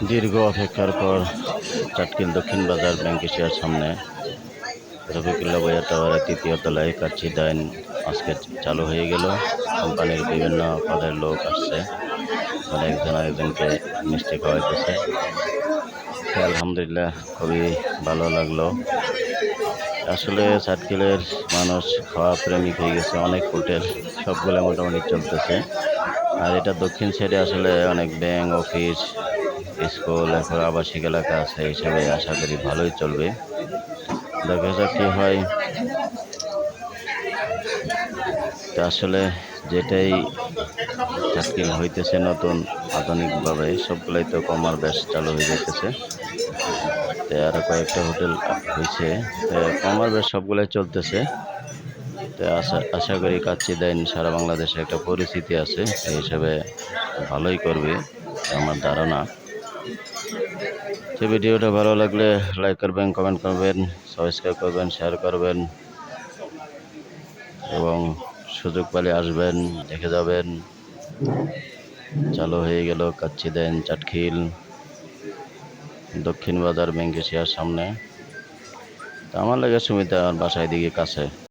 দীর্ঘ অপেক্ষার পর চাটকিল দক্ষিণ বাজার ব্যাংক এশিয়ার সামনে রফিকুল্লাহ বইয়া টাওয়ারের তৃতীয় তলায় কাচ্চি ডাইন আজকে চালু হয়ে গেল। কোম্পানির বিভিন্ন পদের লোক আসছে, একজন আরেকজনকে মিষ্টি খাওয়াইতেছে। আলহামদুলিল্লাহ খুবই ভালো লাগলো। আসলে চাটকিলের মানুষ খাওয়া প্রেমিক হয়ে গেছে, অনেক হোটেল সবগুলো মোটামুটি চলতেছে। আর এটা দক্ষিণ সাইডে আসলে অনেক ব্যাংক, অফিস, স্কুল, এরপর আবাসিক এলাকা আছে, হিসেবে আশা করি ভালোই চলবে। দেখা যাক কি হয়। তা আসলে যেটাই চাটকিল হইতেছে নতুন আধুনিকভাবে, সবগুলাই তো কমার বেশ চালু হয়ে যাইতেছে। আরো কয়েকটা হোটেল হয়েছে, কমার বেশ সবগুলাই চলতেছে। আশা করি কাচ্চি ডাইন সারা বাংলাদেশে একটা পরিচিতি আছে, সেই হিসেবে ভালোই করবে আমার ধারণা। ভিডিওটা ভালো লাগলে লাইক করবেন, কমেন্ট করবেন, সাবস্ক্রাইব করবেন, শেয়ার করবেন এবং সুযোগ পেলে আসবেন, দেখে যাবেন। চালু হয়ে গেল কাচ্চি ডাইন চাটখিল দক্ষিণ বাজার ব্যাংক এশিয়ার সামনে। আমার লাগে সুবিধা, আমার বাসায় দিকে কাছে।